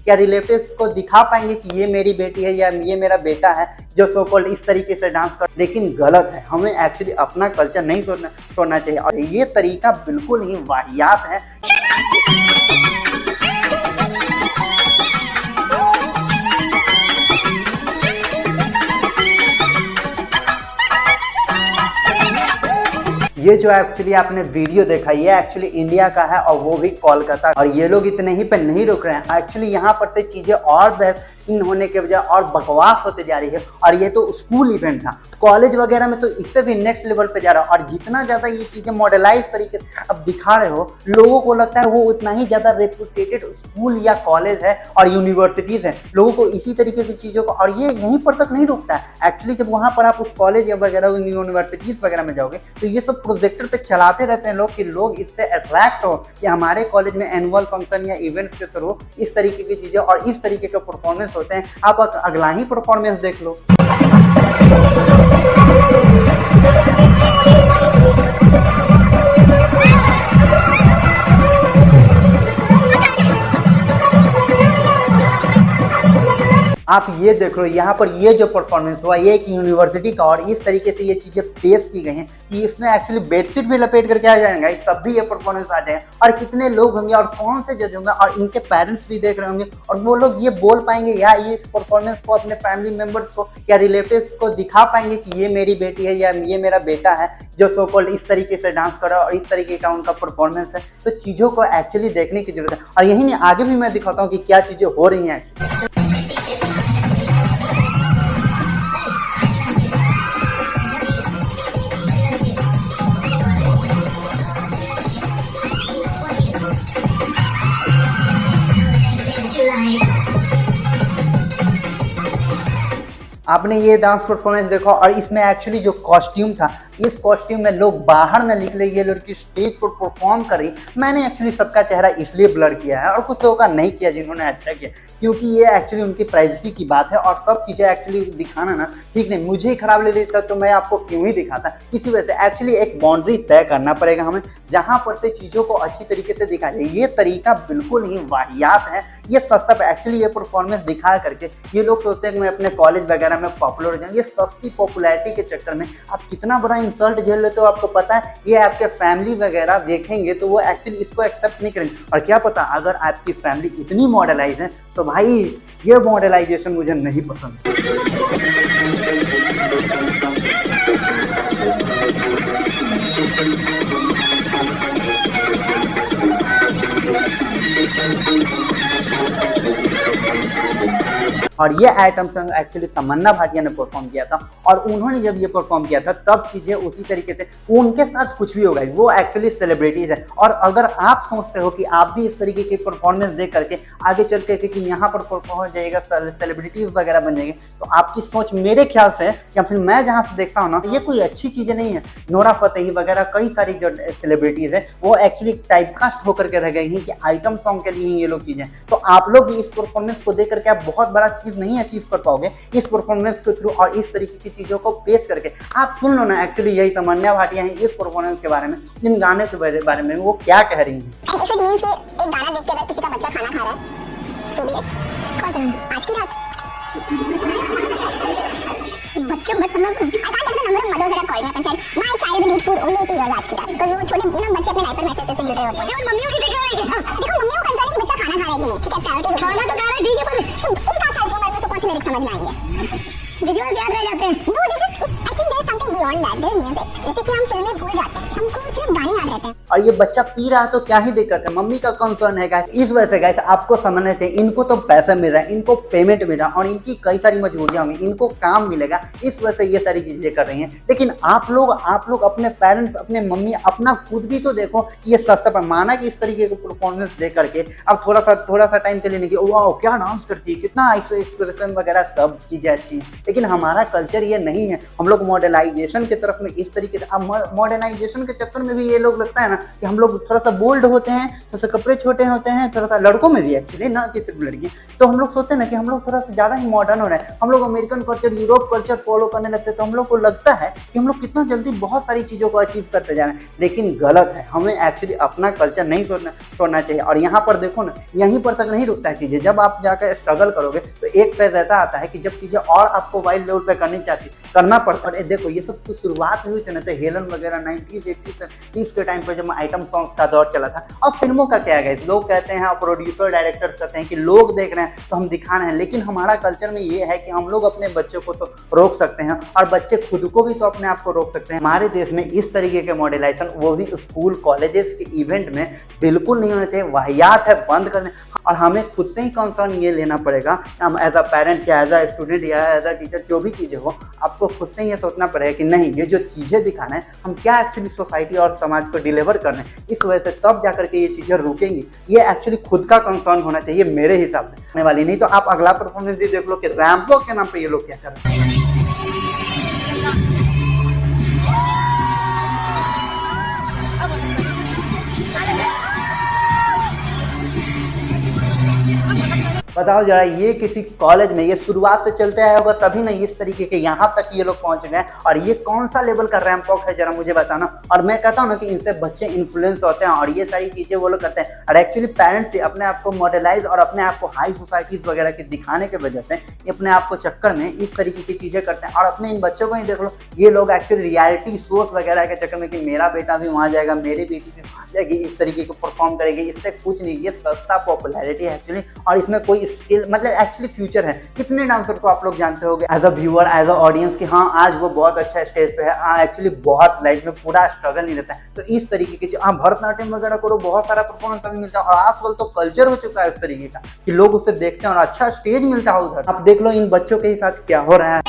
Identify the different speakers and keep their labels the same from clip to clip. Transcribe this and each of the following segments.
Speaker 1: या रिलेटिव्स को दिखा पाएंगे कि ये मेरी बेटी है या ये मेरा बेटा है जो सो कॉल्ड इस तरीके से डांस कर। लेकिन गलत है, हमें एक्चुअली अपना कल्चर नहीं छोड़ना चाहिए और ये तरीका बिल्कुल ही वाहियात है। ये जो एक्चुअली आपने वीडियो देखा ये एक्चुअली इंडिया का है और वो भी कोलकाता, और ये लोग इतने ही पे नहीं रुक रहे हैं। एक्चुअली यहाँ पर से चीजें और बेहतरीन होने के बजाय और बकवास होते जा रही है। और ये तो स्कूल इवेंट था, कॉलेज वगैरह में तो इससे भी नेक्स्ट लेवल पे जा रहा है। और जितना ज्यादा ये चीजें मॉडलाइज तरीके से अब दिखा रहे हो, लोगों को लगता है वो उतना ही ज्यादा रेपुटेटेड स्कूल या कॉलेज है और यूनिवर्सिटीज है। लोगों को इसी तरीके से चीजों को, और ये यहीं पर तक नहीं रुकता है। एक्चुअली जब वहां पर आप उस कॉलेज या वगैरह यूनिवर्सिटीज वगैरह में जाओगे तो ये सब प्रोजेक्टर पे चलाते रहते हैं लोग कि लोग इससे अट्रैक्ट हो कि हमारे कॉलेज में एनुअल फंक्शन या इवेंट्स के थ्रू इस तरीके की चीजें और इस तरीके के परफॉर्मेंस होते हैं। आप अगला ही परफॉर्मेंस देख लो। आप ये देख लो, यहाँ पर ये जो परफॉर्मेंस हुआ ये एक यूनिवर्सिटी का, और इस तरीके से ये चीजें पेश की गई हैं कि इसमें एक्चुअली बेडशीट भी लपेट करके आ जाएगा तब भी ये परफॉर्मेंस आ जाएगा। और कितने लोग होंगे और कौन से जज होंगे और इनके पेरेंट्स भी देख रहे होंगे, और वो लोग ये बोल पाएंगे या ये इस परफॉर्मेंस को अपने फैमिली मेंबर्स को या रिलेटिव्स को दिखा पाएंगे कि ये मेरी बेटी है या ये मेरा बेटा है जो सो कॉल्ड इस तरीके से डांस कर रहा है और इस तरीके का उनका परफॉर्मेंस है। तो चीजों को एक्चुअली देखने की जरूरत है। और यही नहीं, आगे भी मैं दिखाता हूँ कि क्या चीजें हो रही हैं। आपने ये डांस परफॉर्मेंस देखा, और इसमें एक्चुअली जो कॉस्ट्यूम था, इस कॉस्ट्यूम में लोग बाहर न निकले, ये लड़की स्टेज पर परफॉर्म कर रही। मैंने एक्चुअली सबका चेहरा इसलिए ब्लर किया है और कुछ लोगों का नहीं किया जिन्होंने अच्छा किया, क्योंकि ये एक्चुअली उनकी प्राइवेसी की बात है और सब चीज़ें एक्चुअली दिखाना ना ठीक नहीं। मुझे ही खराब ले लेता तो मैं आपको क्यों ही दिखाता। इसी वजह से एक्चुअली एक बाउंड्री तय करना पड़ेगा हमें, जहाँ पर से चीज़ों को अच्छी तरीके से दिखा जाए। ये तरीका बिल्कुल ही वाहियात है, ये सस्ता पे एक्चुअली ये परफॉर्मेंस दिखा करके ये लोग सोचते हैं कि मैं अपने कॉलेज वगैरह में पॉपुलर हो जाऊँ। ये सस्ती पॉपुलैरिटी के चक्कर में आप कितना बड़ा इंसल्ट झेल लेते हो आपको पता है। ये आपके फैमिली वगैरह देखेंगे तो वो एक्चुअली इसको एक्सेप्ट नहीं करेंगे। और क्या पता अगर आपकी फैमिली इतनी मॉडर्नाइज है तो भाई ये मॉडर्नाइजेशन मुझे नहीं पसंद। और ये आइटम सॉन्ग एक्चुअली तमन्ना भाटिया ने परफॉर्म किया था, और उन्होंने जब ये परफॉर्म किया था तब चीजें उसी तरीके से, उनके साथ कुछ भी होगा, वो एक्चुअली सेलिब्रिटीज है। और अगर आप सोचते हो कि आप भी इस तरीके की परफॉर्मेंस देख करके आगे चल के कि यहाँ पर पहुंच जाएगा, सेलिब्रिटीज वगैरह बन जाएंगे, तो आपकी सोच मेरे ख्याल से या फिर मैं जहाँ से देखता हूँ ना, ये कोई अच्छी चीजें नहीं है। नोरा फतेही वगैरह कई सारी जो सेलिब्रिटीज है वो एक्चुअली टाइपकास्ट होकर के रह गई हैं कि आइटम सॉन्ग के लिए ये लोग चीजें। तो आप लोग भी इस परफॉर्मेंस को देख करके आप बहुत बड़ा चीज नहीं अचीव कर पाओगे इस परफॉर्मेंस के थ्रू, और इस तरीके की चीजों को पेश करके। आप सुन लो ना, एक्चुअली यही तमन्ना भाटिया है इस परफॉर्मेंस के बारे में, इन गाने के बारे में वो क्या कह रही हैं।
Speaker 2: एक गाना देख के अगर किसी का बच्चा खाना खा रहा है, सो भी कौन सा आज की रात बच्चे मत मतलब I can't tell the number of mothers that are calling up and said my child will eat food only if he is आज की रात, बिकॉज़ वो छोटे ना बच्चे अपने डायपर मैसेज से जुड़े होते हैं। जो मम्मियों की देख रही है, देखो मम्मियों का कंसर्न है कि बच्चा खाना खा रहा है कि नहीं, ठीक है, प्रायोरिटी खाना तो खा रहा है ठीक है, पर एक आध साल की उम्र में उसे कौन से लिरिक्स समझ में आएंगे, विजुअल्स याद रह जाते हैं। No they just I think there is something beyond that, there is music. जैसे कि हम फिल्में भूल जाते हैं, हमको सिर्फ गाने याद रहते हैं।
Speaker 1: और ये बच्चा पी रहा तो क्या ही दिक्कत है, मम्मी का कंसर्न है गाइस। इस वजह से गाइस आपको समझना चाहिए, इनको तो पैसा मिल रहा है, इनको पेमेंट मिल रहा है और इनकी कई सारी मजबूरियां होंगी, इनको काम मिलेगा, इस वजह से ये सारी चीजें कर रही हैं। लेकिन आप लोग अपने पेरेंट्स, अपने मम्मी, अपना खुद भी तो देखो। ये सस्ता पर माना कि इस तरीके का परफॉर्मेंस दे करके अब थोड़ा सा टाइम के लिए नहीं, वाह क्या डांस करती है, कितना एक्सप्रेशन वगैरह सब चीजें अच्छी हैं, लेकिन हमारा कल्चर ये नहीं है। हम लोग मॉडर्नाइजेशन की तरफ में इस तरीके से, अब मॉडर्नाइजेशन के चक्कर में भी ये लोग लगता है ना कि हम लोग थोड़ा सा बोल्ड होते हैं, थोड़ा सा कपड़े छोटे होते हैं, थोड़ा सा लड़कों में भी एक्चुअली, ना कि सिर्फ लड़की, तो हम लोग सोचते हैं ना कि हम लोग थोड़ा सा ज़्यादा ही मॉडर्न हो रहे हैं, हम लोग American culture, Europe culture follow करने लगते हैं, तो हम लोग को लगता है कि हम लोग कितना जल्दी बहुत सारी चीज़ों को अचीव करते जा रहे हैं, लेकिन गलत है। हमें एक्चुअली अपना कल्चर नहीं छोड़ना चाहिए। और यहाँ पर देखो ना, यहीं पर तक नहीं रुकता है चीज़ें, जब आप जाकर स्ट्रगल करोगे तो एक फेज ऐसा आता है कि जब चीज़ें और आपको वाइड लेवल पे करना पड़ता है। और देखो ये सब तो शुरुआत हुई थी ना, तो हेलन वगैरह 90s 80s 30 के टाइम पर जब आइटम सॉन्ग्स का दौर चला था। अब फिल्मों का क्या है, लोग कहते हैं, प्रोड्यूसर डायरेक्टर कहते हैं कि लोग देख रहे हैं तो हम दिखा रहे हैं, लेकिन हमारा कल्चर में ये है कि हम लोग अपने बच्चों को तो रोक सकते हैं और बच्चे खुद को भी तो अपने आप को रोक सकते हैं। हमारे देश में इस तरीके के मॉडलाइजेशन, वो भी स्कूल कॉलेजेस के इवेंट में, बिल्कुल नहीं होना चाहिए। वाहियात है, बंद करने। और हमें खुद से ही कंसर्न ये लेना पड़ेगा, हम एज अ पेरेंट या एज अ स्टूडेंट या एज अ टीचर, जो भी चीज़ें हो, आपको खुद से ये सोचना पड़ेगा कि नहीं, ये जो चीज़ें दिखाना है, हम क्या एक्चुअली सोसाइटी और समाज को डिलीवर कर रहे हैं। इस वजह से तब जाकर के ये चीज़ें रुकेंगी। ये एक्चुअली खुद का कंसर्न होना चाहिए मेरे हिसाब से, होने वाली नहीं। तो आप अगला परफॉर्मेंस भी देख लो कि रैंपो के नाम पे ये लोग क्या कर रहे हैं। बताओ जरा, ये किसी कॉलेज में ये शुरुआत से चलते आया होगा, तभी ना इस तरीके के यहाँ तक ये लोग पहुंच गए। और ये कौन सा लेवल का रैंप वॉक है, जरा मुझे बताना। और मैं कहता हूँ ना कि इनसे बच्चे इन्फ्लुएंस होते हैं और ये सारी चीज़ें वो लोग करते हैं। और एक्चुअली पेरेंट्स अपने आप को मॉडलाइज और अपने आप को हाई सोसाइटीज वगैरह के दिखाने के वजह से ये अपने आप को चक्कर में इस तरीके की चीज़ें करते हैं। और अपने इन बच्चों को ही देख लो, ये लोग एक्चुअली रियलिटी शोज वगैरह के चक्कर में कि मेरा बेटा भी वहाँ जाएगा, मेरी बेटी भी वहाँ जाएगी, इस तरीके को परफॉर्म करेगी। इससे कुछ नहीं, ये सस्ता पॉपुलैरिटी है एक्चुअली, और इसमें कोई स्किल मतलब एक्चुअली फ्यूचर है। कितने डांसर को आप लोग जानते होंगे as a viewer, as a audience कि हाँ आज वो बहुत अच्छा स्टेज पे है, हाँ एक्चुअली बहुत लाइफ में पूरा स्ट्रगल नहीं रहता है। तो इस तरीके की हाँ, भरतनाट्यम वगैरह करो, बहुत सारा परफॉर्मेंस अभी मिलता है। और आजकल तो कल्चर हो चुका है इस तरीके का कि लोग उसे देखते हैं और अच्छा स्टेज मिलता है उधर। आप देख लो इन बच्चों के साथ क्या हो रहा है।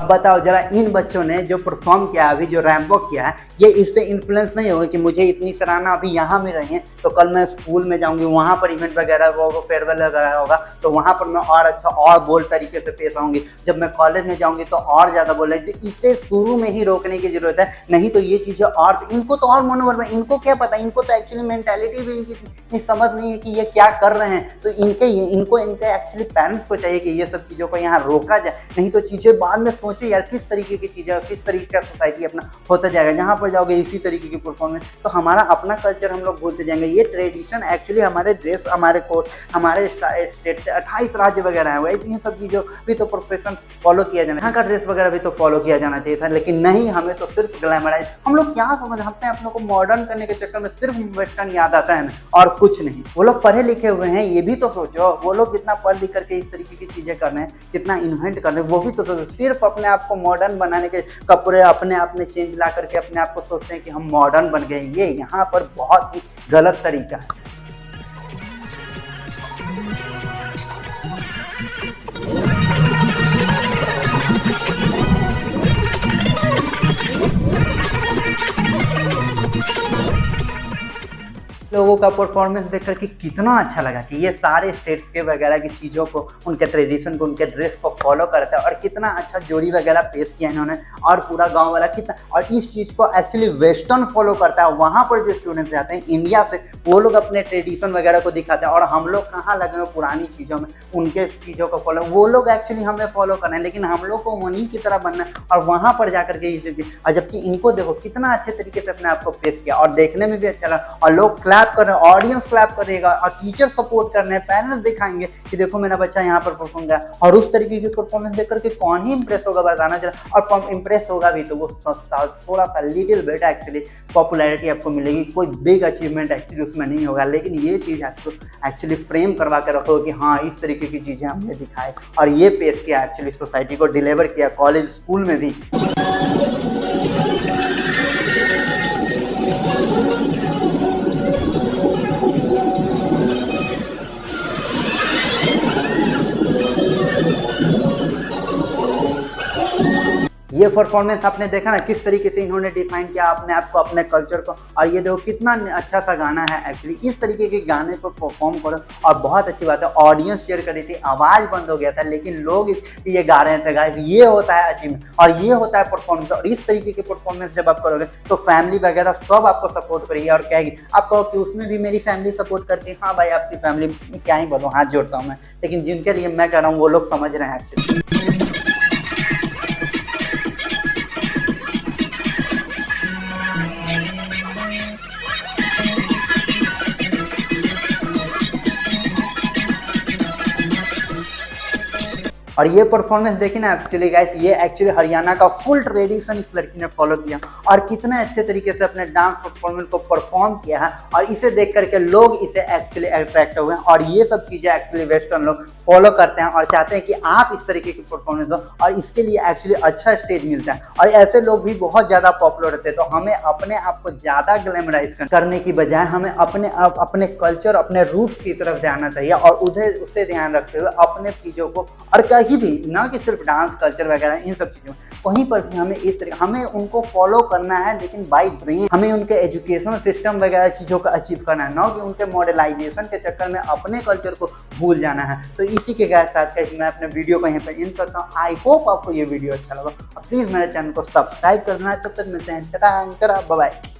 Speaker 1: बताओ जरा, इन बच्चों ने जो परफॉर्म किया अभी, जो रैंप वॉक किया है, ये इससे इन्फ्लुएंस नहीं होगा कि मुझे इतनी सराहना अभी यहाँ में रही है तो कल मैं स्कूल में जाऊंगी, वहाँ पर इवेंट वगैरह होगा, फेयरवेल वगैरह होगा, तो वहाँ पर मैं और अच्छा और बोल्ड तरीके से पेश आऊंगी। जब मैं कॉलेज में जाऊंगी तो और ज़्यादा बोल रही थी। इसे शुरू में ही रोकने की जरूरत है, नहीं तो ये चीज़ें और इनको तो और मनोबल में, इनको क्या पता, इनको तो एक्चुअली मेंटालिटी भी इनकी समझ नहीं है कि ये क्या कर रहे हैं। तो इनको एक्चुअली पेरेंट्स को चाहिए कि ये सब चीज़ों को यहाँ रोका जाए, नहीं तो चीज़ें बाद में सोचो यार किस तरीके की चीज़ें, किस तरीके का सोसाइटी अपना होता जाएगा। जहाँ पर जाओगे इसी तरीके की परफॉर्मेंस, तो हमारा अपना कल्चर हम लोग भूलते जाएंगे। ये ट्रेडिशन एक्चुअली हमारे ड्रेस, हमारे कोड, हमारे स्टेट से 28 राज्य वगैरह है, वही इन सब चीज़ों भी तो प्रोफेशन फॉलो किया जाना, यहाँ का ड्रेस वगैरह भी तो फॉलो किया जाना चाहिए था। लेकिन नहीं, हमें तो सिर्फ ग्लैमराइज, हम लोग क्या समझ, हमने अपनों को मॉडर्न करने के चक्कर में सिर्फ वेस्टर्न याद आता है ना, और कुछ नहीं। वो लोग पढ़े लिखे हुए हैं, ये भी तो सोचो, वो लोग कितना पढ़ लिख करके इस तरीके की चीज़ें कर रहे हैं, कितना इन्वेंट कर रहे हैं, वो भी तो सोचो। सिर्फ अपने आप को मॉडर्न बनाने के कपड़े अपने आप में चेंज ला करके अपने आप को सोचते हैं कि हम मॉडर्न बन गए। ये यहाँ पर बहुत ही गलत तरीका है। लोगों का परफॉर्मेंस देख करके कितना अच्छा लगा कि ये सारे स्टेट्स के वगैरह की चीज़ों को, उनके ट्रेडिशन को, उनके ड्रेस को फॉलो करता है। और कितना अच्छा जोड़ी वगैरह पेश किया इन्होंने, और पूरा गांव वाला कितना, और इस चीज़ को एक्चुअली वेस्टर्न फॉलो करता है। वहाँ पर जो स्टूडेंट्स जाते हैं इंडिया से, वो लोग अपने ट्रेडिशन वगैरह को दिखाते हैं, और हम लोग कहाँ लगे हुए पुरानी चीज़ों में, उनके चीज़ों को फॉलो, वो लोग एक्चुअली हमें फॉलो कर रहे हैं, लेकिन हम लोग को उन्हीं की तरह बनना है और वहाँ पर जाकर के ये, और जबकि इनको देखो कितना अच्छे तरीके से अपने आप को पेश किया और देखने में भी अच्छा लगा। और लोग क्लैप कर रहे हैं, ऑडियंस क्लैप करेगा, और टीचर सपोर्ट कर रहे हैं, पेरेंट्स दिखाएंगे कि देखो मेरा बच्चा यहाँ पर परफॉर्म किया। और उस तरीके की परफॉर्मेंस देख करके कौन ही इंप्रेस होगा, बताना जरा। और इंप्रेस होगा भी तो वो थोड़ा सा लिटिल बिट एक्चुअली पॉपुलैरिटी आपको मिलेगी, कोई बिग अचीवमेंट एक्चुअली उसमें नहीं होगा। लेकिन ये चीज़ आपको एक्चुअली फ्रेम करवा के रखो कि हाँ इस तरीके की चीज़ें हमने दिखाए और ये पेश किया, एक्चुअली सोसाइटी को डिलीवर किया, कॉलेज स्कूल में भी। ये परफॉर्मेंस आपने देखा ना किस तरीके से इन्होंने डिफाइन किया अपने आप को, अपने कल्चर को। और ये देखो कितना अच्छा सा गाना है एक्चुअली। इस तरीके के गाने को परफॉर्म करो और बहुत अच्छी बात है, ऑडियंस चेयर कर रही थी, आवाज़ बंद हो गया था लेकिन लोग ये गा रहे थे गाइस। ये होता है अचीवमेंट और ये होता है परफॉर्मेंस। और इस तरीके के परफॉर्मेंस जब आप करोगे तो फैमिली वगैरह सब आपको सपोर्ट करेगी और कहेगी, आप कहो कि उसमें भी मेरी फैमिली सपोर्ट करती है। हाँ भाई, आपकी फैमिली क्या ही बोलूँ, हाथ जोड़ता हूँ मैं, लेकिन जिनके लिए मैं कह रहा हूँ वो लोग समझ रहे हैं एक्चुअली। और ये परफॉर्मेंस देखिए ना एक्चुअली गाइस, ये एक्चुअली हरियाणा का फुल ट्रेडिशन इस लड़की ने फॉलो किया और कितने अच्छे तरीके से अपने डांस परफॉर्मेंस को परफॉर्म किया है। और इसे देख करके लोग इसे एक्चुअली अट्रैक्ट हुए हैं और ये सब चीज़ें एक्चुअली वेस्टर्न लोग फॉलो करते हैं और चाहते हैं कि आप इस तरीके की परफॉर्मेंस दो और इसके लिए एक्चुअली अच्छा स्टेज मिलता है। और ऐसे लोग भी बहुत ज़्यादा पॉपुलर होते हैं। तो हमें अपने आप को ज़्यादा ग्लैमराइज करने की बजाय हमें अपने कल्चर, अपने रूट्स की तरफ जाना चाहिए और उधर उससे ध्यान रखते हुए अपने चीज़ों को, और कहीं भी ना कि सिर्फ डांस कल्चर वगैरह इन सब चीज़ों, कहीं पर भी हमें इस तरह हमें उनको फॉलो करना है लेकिन बाई ब्रेन। हमें उनके एजुकेशन सिस्टम वगैरह चीज़ों का अचीव करना है, ना कि उनके मॉडर्नाइजेशन के चक्कर में अपने कल्चर को भूल जाना है। तो इसी के साथ मैं अपने वीडियो को यहीं पर एंड करता हूँ। आई होप आपको ये वीडियो अच्छा लगा और प्लीज़ मेरे चैनल को सब्सक्राइब कर देना। तब तक मिलते हैं, टाटा, बाय बाय।